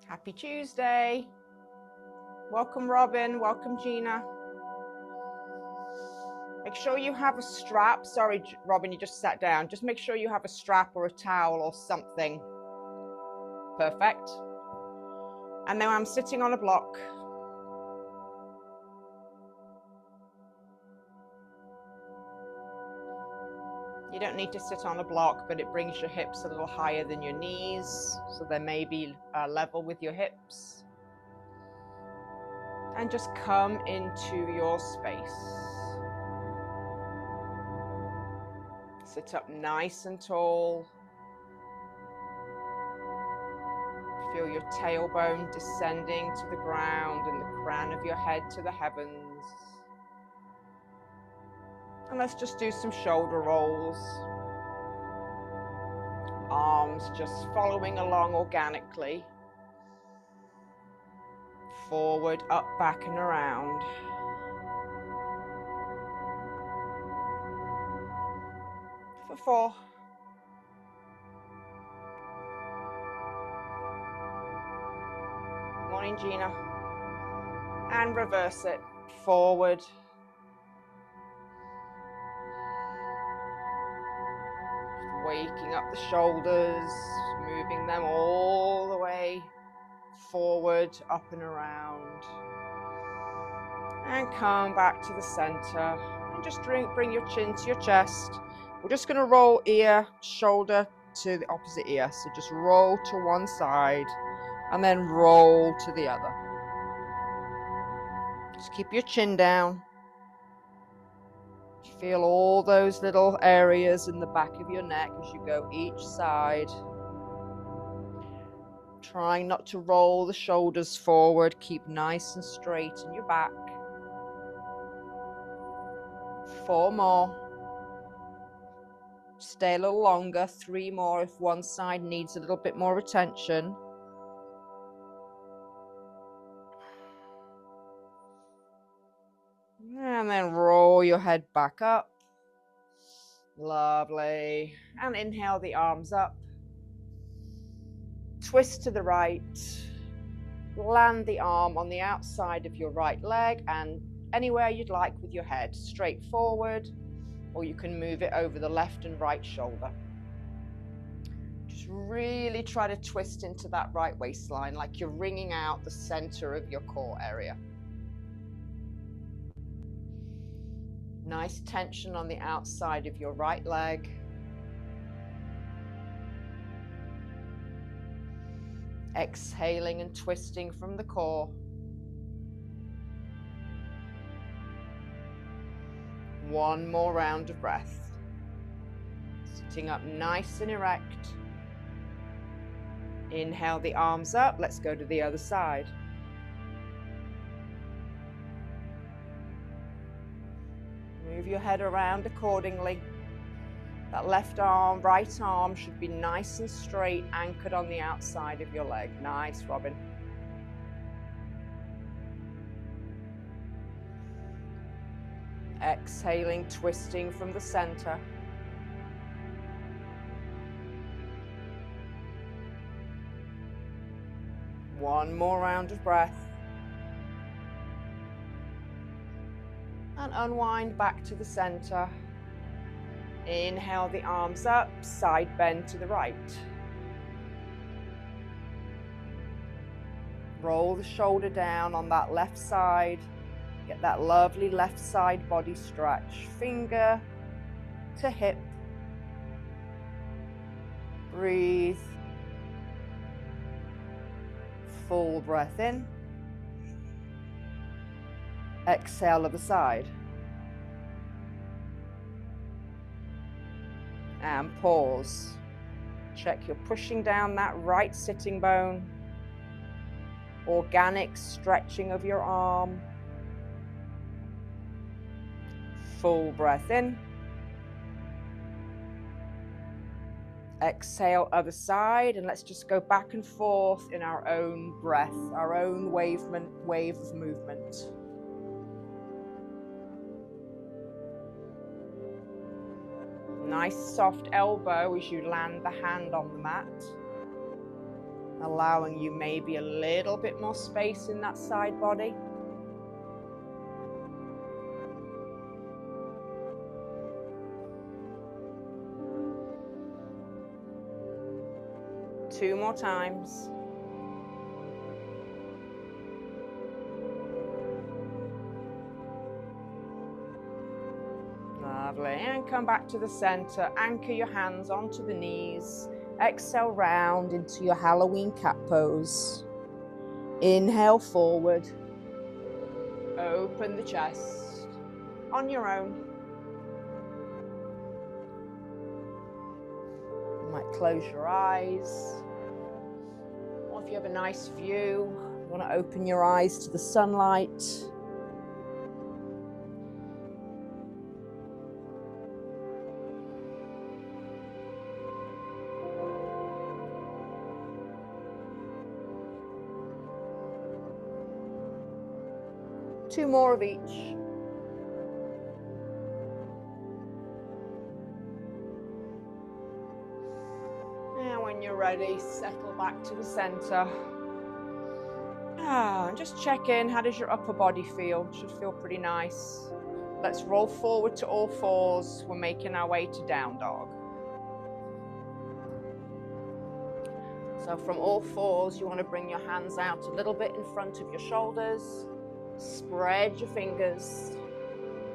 Happy Tuesday. Welcome, Robin. Welcome, Gina. Make sure you have a strap. Sorry, Robin, you just sat down. Just make sure you have a strap or a towel or something. Perfect. And then I'm sitting on a block. You don't need to sit on a block, but it brings your hips a little higher than your knees, so they may be level with your hips. And just come into your space. Sit up nice and tall. Feel your tailbone descending to the ground and the crown of your head to the heavens. And let's just do some shoulder rolls. Arms just following along organically. Forward, up, back, and around. For 4. Morning, Gina. And reverse it. Forward. Waking up the shoulders, moving them all the way forward, up and around. And come back to the center. And just bring your chin to your chest. We're just going to roll ear, shoulder to the opposite ear. So just roll to one side and then roll to the other. Just keep your chin down. Feel all those little areas in the back of your neck as you go each side. Trying not to roll the shoulders forward. Keep nice and straight in your back. 4 more. Stay a little longer. 3 more if one side needs a little bit more attention. And then roll your head back up. Lovely. And inhale the arms up. Twist to the right. Land the arm on the outside of your right leg and anywhere you'd like with your head. Straight forward, or you can move it over the left and right shoulder. Just really try to twist into that right waistline like you're wringing out the center of your core area. Nice tension on the outside of your right leg. Exhaling and twisting from the core. 1 more round of breath. Sitting up nice and erect. Inhale the arms up. Let's go to the other side. Move your head around accordingly. That left arm, right arm should be nice and straight, anchored on the outside of your leg. Nice, Robin. Exhaling, twisting from the center. One more round of breath. And unwind back to the center. Inhale the arms up, side bend to the right. Roll the shoulder down on that left side. Get that lovely left side body stretch. Finger to hip. Breathe. Full breath in. Exhale other side. And pause. Check you're pushing down that right sitting bone. Organic stretching of your arm. Full breath in. Exhale other side, and let's just go back and forth in our own breath, our own wave of movement. Nice soft elbow as you land the hand on the mat. allowing you maybe a little bit more space in that side body. Two more times. Lovely. And come back to the center. Anchor your hands onto the knees. Exhale round into your Halloween cat pose. Inhale forward. Open the chest on your own. You might close your eyes. Or if you have a nice view, you want to open your eyes to the sunlight. Two more of each. And when you're ready, settle back to the center. And just check in. How does your upper body feel? Should feel pretty nice. Let's roll forward to all fours. We're making our way to down dog. So from all fours, you want to bring your hands out a little bit in front of your shoulders. Spread your fingers,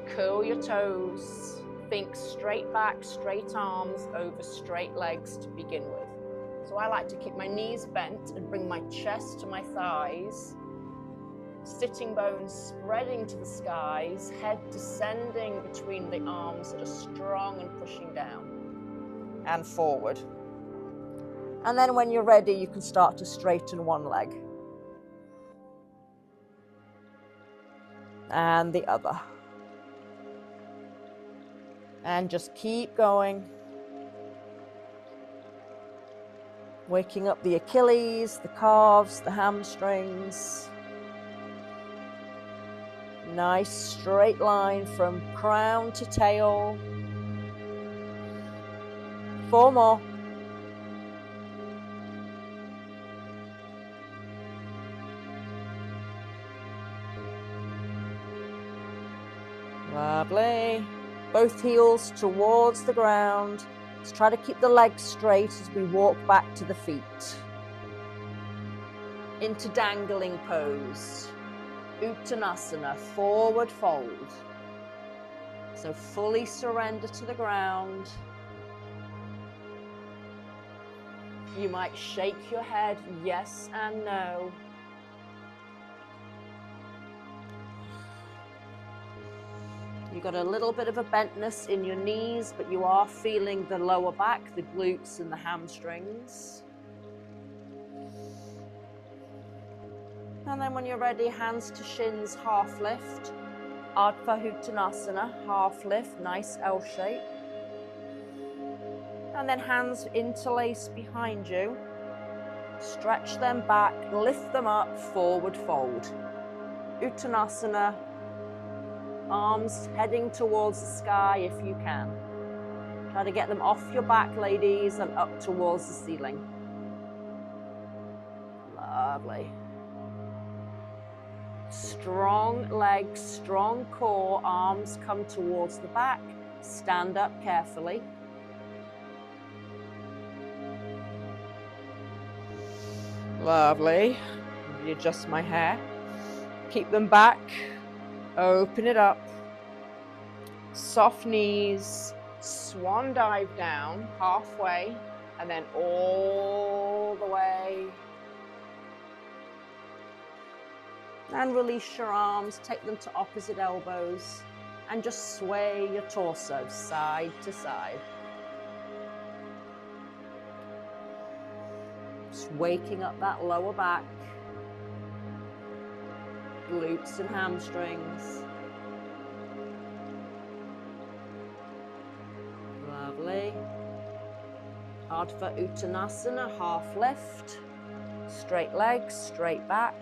curl your toes, think straight back, straight arms over straight legs to begin with. So I like to keep my knees bent and bring my chest to my thighs, sitting bones spreading to the skies, head descending between the arms that are strong and pushing down and forward. And then when you're ready, you can start to straighten one leg. And the other. And just keep going. Waking up the Achilles, the calves, the hamstrings. Nice straight line from crown to tail. 4 more. Lovely. Both heels towards the ground. Let's try to keep the legs straight as we walk back to the feet. Into dangling pose. Uttanasana, forward fold. So fully surrender to the ground. You might shake your head yes and no. You've got a little bit of a bentness in your knees, but you are feeling the lower back, the glutes and the hamstrings. And then when you're ready, hands to shins, half lift. Ardha Uttanasana, half lift, nice L shape. And then hands interlace behind you. Stretch them back, lift them up, forward fold. Uttanasana. Arms heading towards the sky if you can. Try to get them off your back, ladies, and up towards the ceiling. Lovely. Strong legs, strong core, arms come towards the back. Stand up carefully. Lovely. Readjust my hair. Keep them back. Open it up. Soft knees. Swan dive down halfway and then all the way. And release your arms. Take them to opposite elbows and just sway your torso side to side. Just waking up that lower back. Glutes and hamstrings. Lovely. Ardha Uttanasana, half lift. Straight legs, straight back.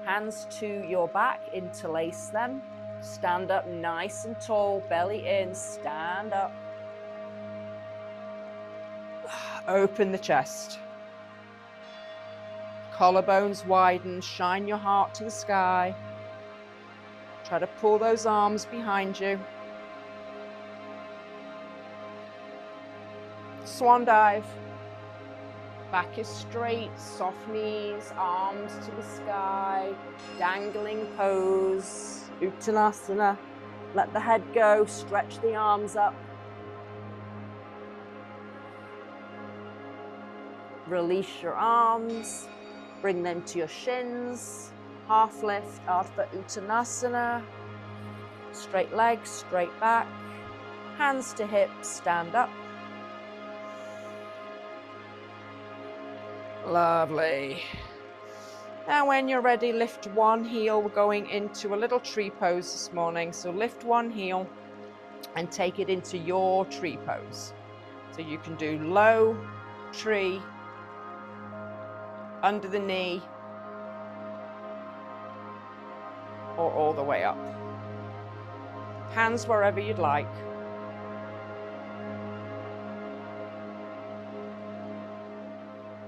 Hands to your back, interlace them. Stand up nice and tall, belly in, stand up. Open the chest. Collarbones widen, shine your heart to the sky. Try to pull those arms behind you. Swan dive. Back is straight, soft knees, arms to the sky, dangling pose, Uttanasana. Let the head go, stretch the arms up. Release your arms, bring them to your shins. Half lift, Ardha Uttanasana. Straight legs, straight back. Hands to hips, stand up. Lovely. Now when you're ready, lift one heel. We're going into a little tree pose this morning. So lift one heel and take it into your tree pose. So you can do low, tree, under the knee, or all the way up. Hands wherever you'd like.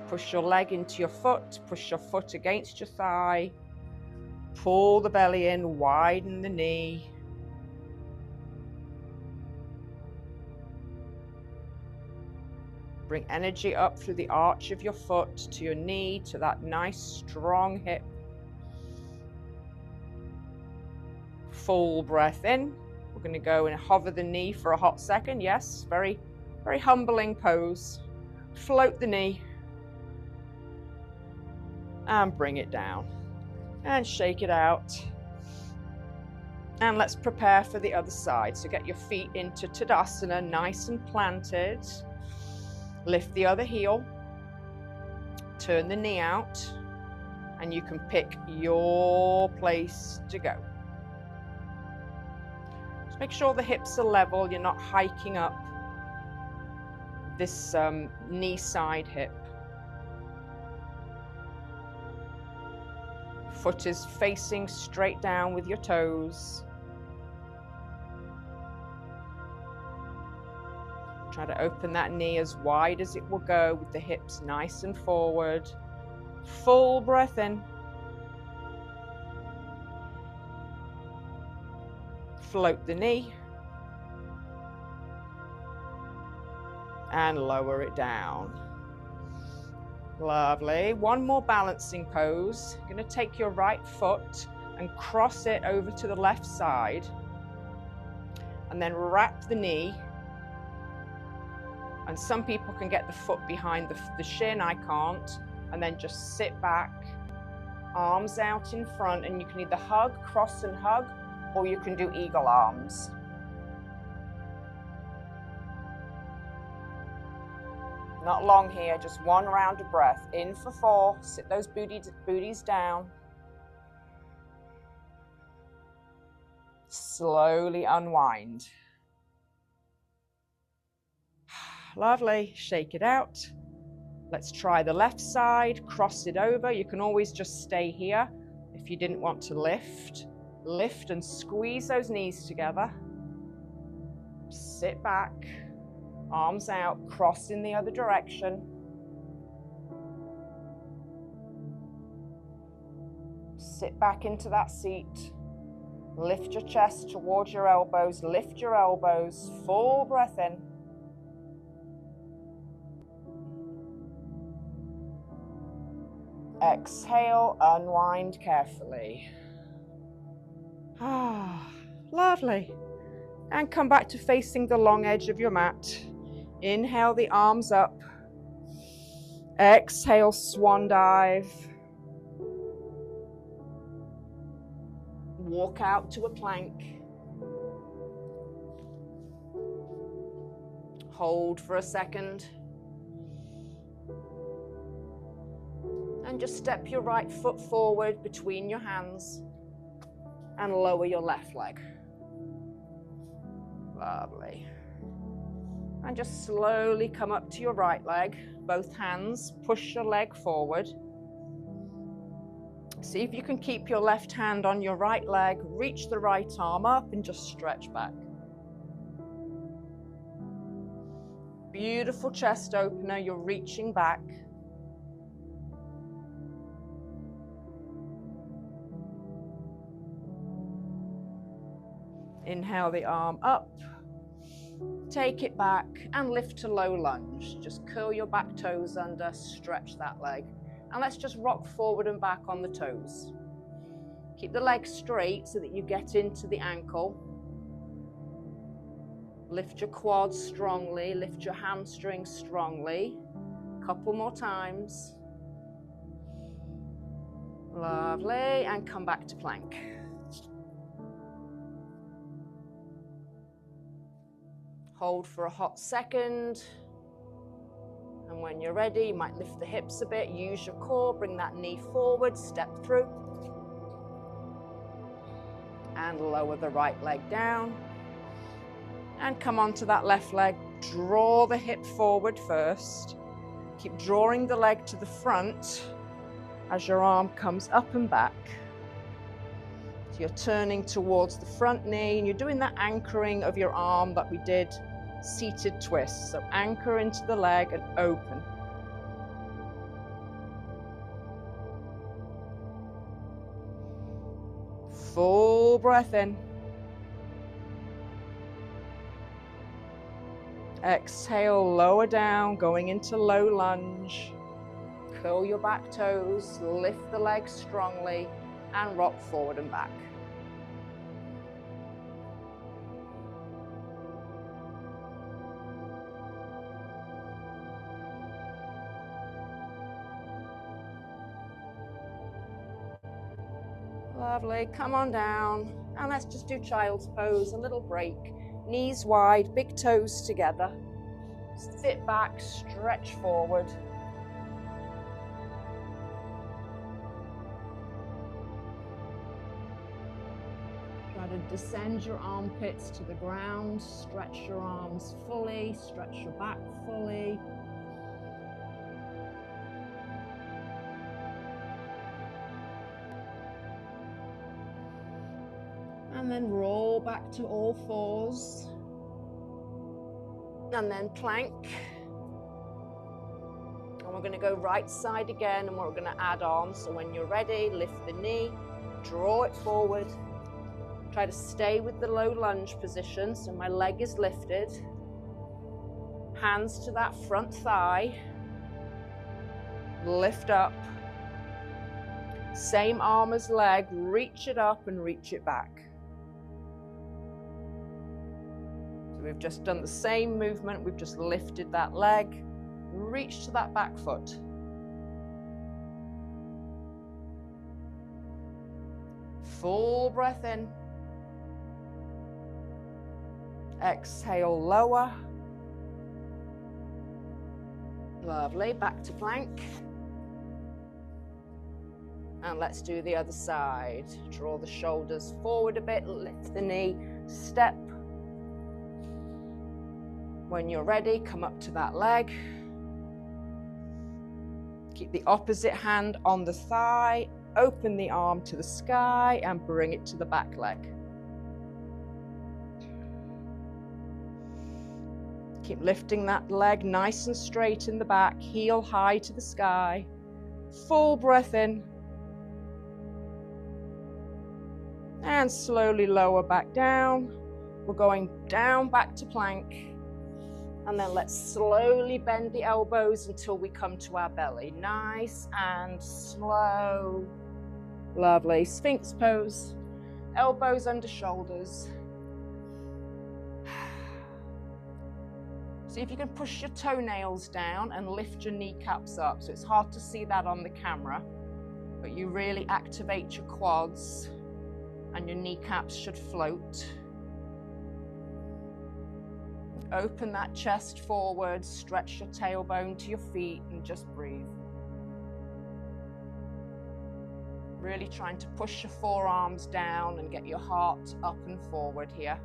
Push your leg into your foot, push your foot against your thigh, pull the belly in, widen the knee. Bring energy up through the arch of your foot to your knee, to that nice strong hip. Full breath in. We're going to go and hover the knee for a hot second. Yes, very, very humbling pose. Float the knee. And bring it down and shake it out. And let's prepare for the other side. So get your feet into Tadasana, nice and planted. Lift the other heel, turn the knee out, and you can pick your place to go. Just make sure the hips are level, you're not hiking up this knee side hip. Foot is facing straight down with your toes. Try to open that knee as wide as it will go with the hips nice and forward. Full breath in. Float the knee. And lower it down. Lovely. One more balancing pose. You're going to take your right foot and cross it over to the left side. And then wrap the knee. And some people can get the foot behind the shin. I can't. And then just sit back, arms out in front. And you can either hug, cross and hug, or you can do eagle arms. Not long here, just one round of breath. In for 4, sit those booties down. Slowly unwind. Lovely, shake it out. Let's try the left side, cross it over. You can always just stay here if you didn't want to lift. Lift and squeeze those knees together. Sit back. Arms out, cross in the other direction. Sit back into that seat. Lift your chest towards your elbows. Lift your elbows. Full breath in. Exhale, unwind carefully. Ah, lovely. And come back to facing the long edge of your mat. Inhale the arms up. Exhale, swan dive. Walk out to a plank. Hold for a second. And just step your right foot forward between your hands and lower your left leg. Lovely. And just slowly come up to your right leg, both hands, push your leg forward. See if you can keep your left hand on your right leg, reach the right arm up and just stretch back. Beautiful chest opener, you're reaching back. Inhale the arm up, take it back and lift to low lunge. Just curl your back toes under, stretch that leg. And let's just rock forward and back on the toes. Keep the leg straight so that you get into the ankle. Lift your quads strongly, lift your hamstrings strongly. Couple more times. Lovely, and come back to plank. Hold for a hot second. And when you're ready, you might lift the hips a bit, use your core, bring that knee forward, step through. And lower the right leg down. And come onto that left leg. Draw the hip forward first. Keep drawing the leg to the front as your arm comes up and back. So you're turning towards the front knee and you're doing that anchoring of your arm that we did seated twist. So anchor into the leg and open. Full breath in. Exhale, lower down, going into low lunge. Curl your back toes, lift the legs strongly, and rock forward and back. Lovely, come on down, and let's just do child's pose, a little break. Knees wide, big toes together. Sit back, stretch forward. Try to descend your armpits to the ground, stretch your arms fully, stretch your back fully. And then roll back to all fours. And then plank. And we're going to go right side again and we're going to add on. So when you're ready, lift the knee, draw it forward. Try to stay with the low lunge position so my leg is lifted. Hands to that front thigh. Lift up. Same arm as leg, reach it up and reach it back. We've just done the same movement, we've just lifted that leg, reach to that back foot. Full breath in. Exhale, lower. Lovely, back to plank. And let's do the other side. Draw the shoulders forward a bit, lift the knee, step. When you're ready, come up to that leg. Keep the opposite hand on the thigh, open the arm to the sky and bring it to the back leg. Keep lifting that leg nice and straight in the back, heel high to the sky. Full breath in. And slowly lower back down. We're going down back to plank. And then let's slowly bend the elbows until we come to our belly. Nice and slow. Lovely. Sphinx pose. Elbows under shoulders. See if you can push your toenails down and lift your kneecaps up. So it's hard to see that on the camera, but you really activate your quads and your kneecaps should float. Open that chest forward, stretch your tailbone to your feet and just breathe. Really trying to push your forearms down and get your heart up and forward here.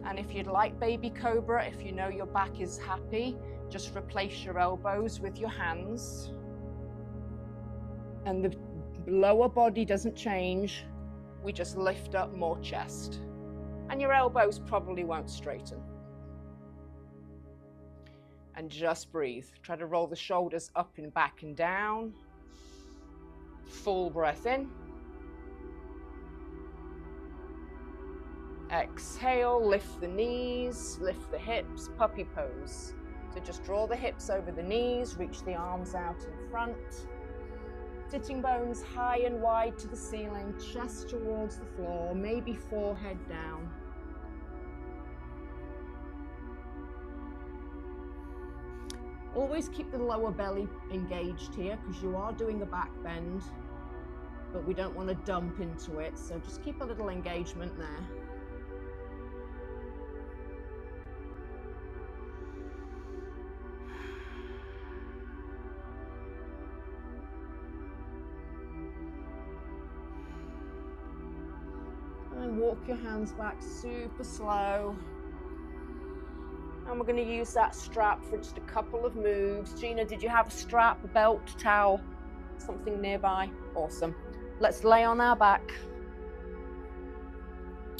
And if you'd like baby cobra, if you know your back is happy, just replace your elbows with your hands. And the lower body doesn't change, we just lift up more chest. And your elbows probably won't straighten. And just breathe. Try to roll the shoulders up and back and down. Full breath in. Exhale, lift the knees, lift the hips, puppy pose. So just draw the hips over the knees, reach the arms out in front. Sitting bones high and wide to the ceiling, chest towards the floor, maybe forehead down. Always keep the lower belly engaged here because you are doing a back bend, but we don't want to dump into it, so just keep a little engagement there. And walk your hands back super slow. And we're going to use that strap for just a couple of moves. Gina, did you have a strap, a belt, towel, something nearby? Awesome. Let's lay on our back.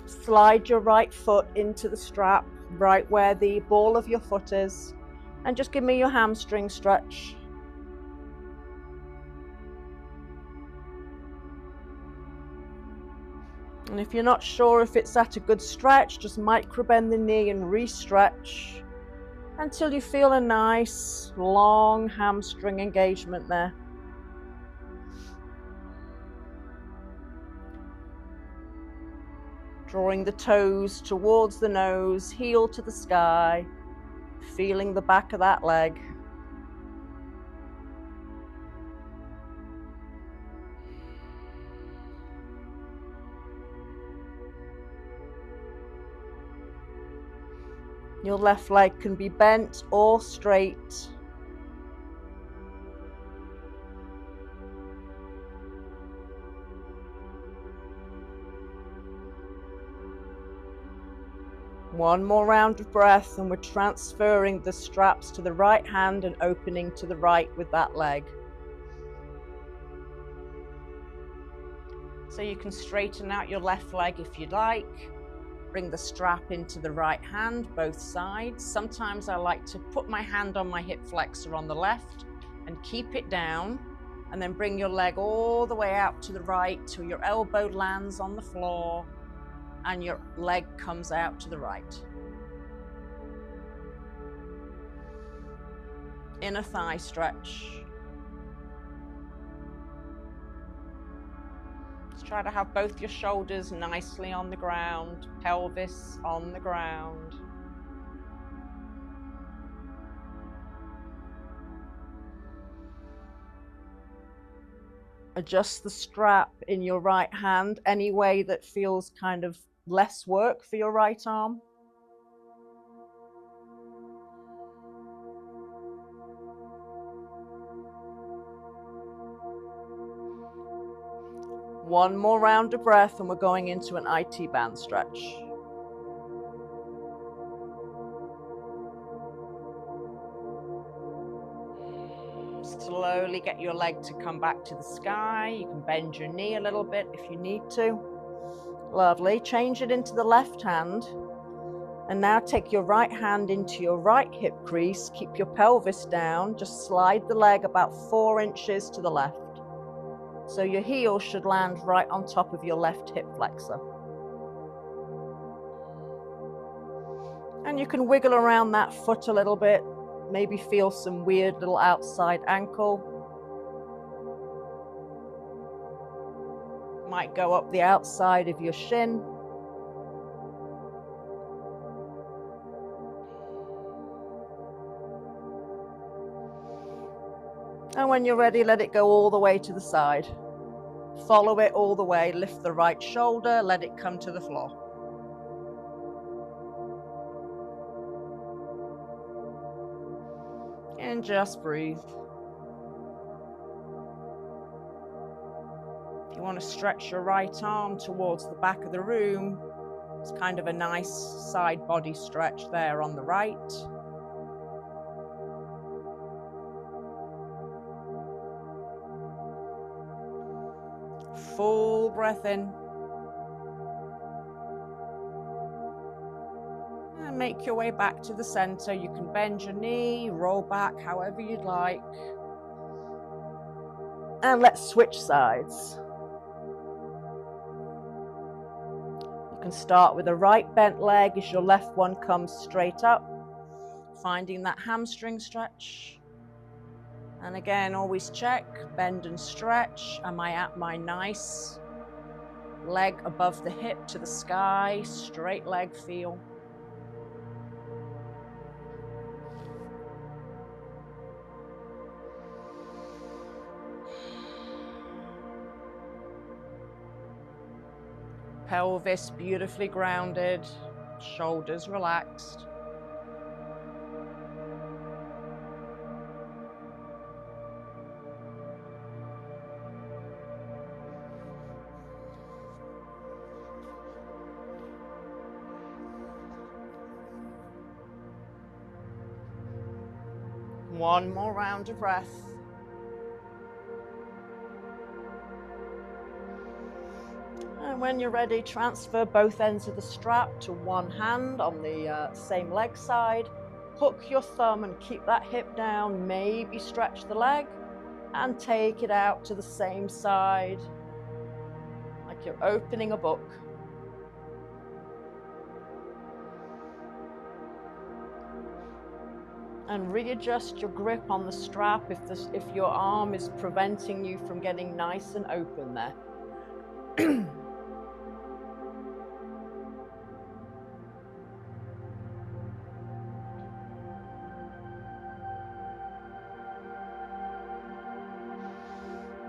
Slide your right foot into the strap, right where the ball of your foot is. And just give me your hamstring stretch. And if you're not sure if it's at a good stretch, just micro bend the knee and re-stretch until you feel a nice long hamstring engagement there. Drawing the toes towards the nose, heel to the sky, feeling the back of that leg. Your left leg can be bent or straight. One more round of breath and we're transferring the straps to the right hand and opening to the right with that leg. So you can straighten out your left leg if you'd like. Bring the strap into the right hand, both sides. Sometimes I like to put my hand on my hip flexor on the left and keep it down, and then bring your leg all the way out to the right till your elbow lands on the floor and your leg comes out to the right. Inner thigh stretch. Try to have both your shoulders nicely on the ground, pelvis on the ground. Adjust the strap in your right hand any way that feels kind of less work for your right arm. One more round of breath and we're going into an IT band stretch. Slowly get your leg to come back to the sky. You can bend your knee a little bit if you need to. Lovely. Change it into the left hand. And now take your right hand into your right hip crease. Keep your pelvis down. Just slide the leg about 4 inches to the left. So your heel should land right on top of your left hip flexor. And you can wiggle around that foot a little bit, maybe feel some weird little outside ankle. Might go up the outside of your shin. And when you're ready, let it go all the way to the side. Follow it all the way, lift the right shoulder, let it come to the floor. And just breathe. If you want to stretch your right arm towards the back of the room, it's kind of a nice side body stretch there on the right. Full breath in. And make your way back to the center. You can bend your knee, roll back however you'd like. And let's switch sides. You can start with a right bent leg as your left one comes straight up, finding that hamstring stretch. And again, always check, bend and stretch. Am I at my nice leg above the hip to the sky, straight leg feel? Pelvis beautifully grounded, shoulders relaxed. One more round of breath. And when you're ready, transfer both ends of the strap to one hand on the same leg side. Hook your thumb and keep that hip down. Maybe stretch the leg and take it out to the same side, like you're opening a book. And readjust your grip on the strap if your arm is preventing you from getting nice and open there.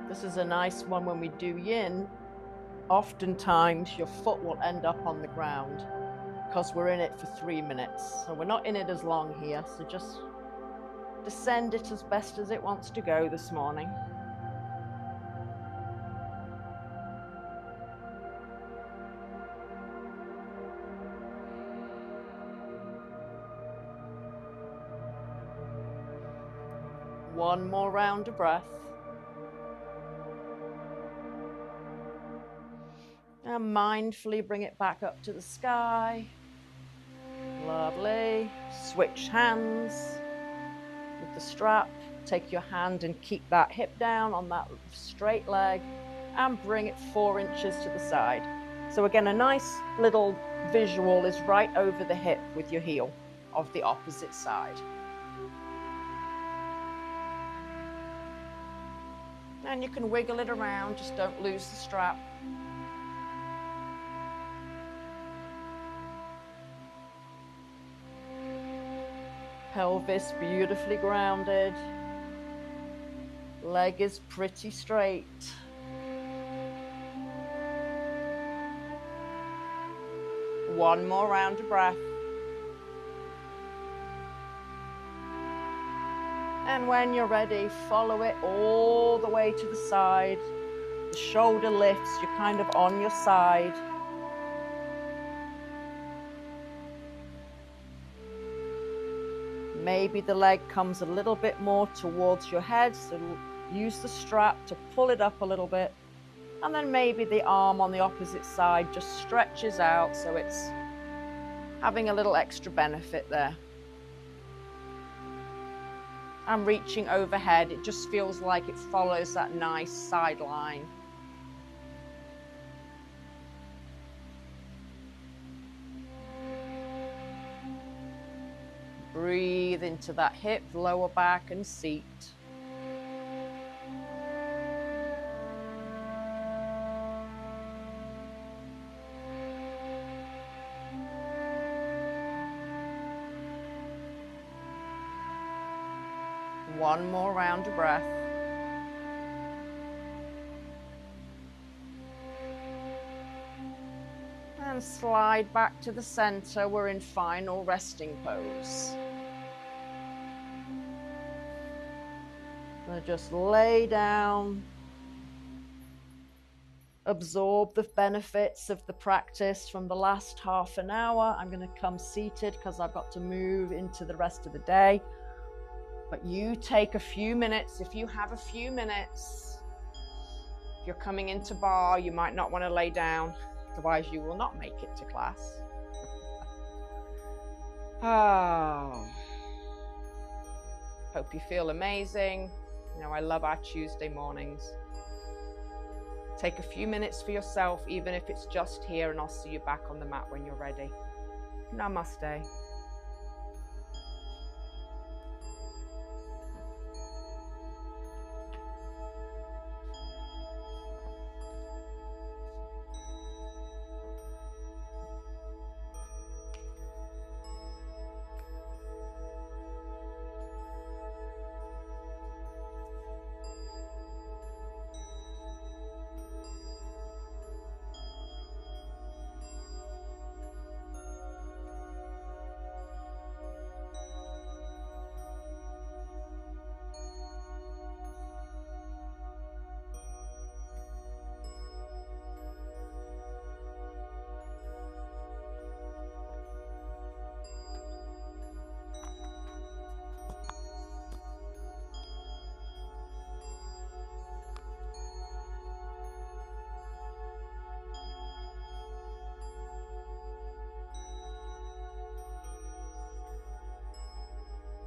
This is a nice one when we do yin. Oftentimes your foot will end up on the ground because we're in it for 3 minutes. So we're not in it as long here. So just descend it as best as it wants to go this morning. One more round of breath. And mindfully bring it back up to the sky. Lovely. Switch hands with the strap. Take your hand and keep that hip down on that straight leg and bring it 4 inches to the side. So again, a nice little visual is right over the hip with your heel of the opposite side. And you can wiggle it around, just don't lose the strap. Pelvis beautifully grounded. Leg is pretty straight. One more round of breath. And when you're ready, follow it all the way to the side. The shoulder lifts, you're kind of on your side. Maybe the leg comes a little bit more towards your head, so use the strap to pull it up a little bit. And then maybe the arm on the opposite side just stretches out, so it's having a little extra benefit there. And reaching overhead, it just feels like it follows that nice side line. Breathe into that hip, lower back and seat. One more round of breath. And slide back to the center. We're in final resting pose. Just lay down, absorb the benefits of the practice from the last half an hour. I'm going to come seated because I've got to move into the rest of the day. But you take a few minutes. If you have a few minutes, if you're coming into bar, you might not want to lay down. Otherwise, you will not make it to class. Oh. Hope you feel amazing. You know, I love our Tuesday mornings. Take a few minutes for yourself, even if it's just here, and I'll see you back on the mat when you're ready. Namaste.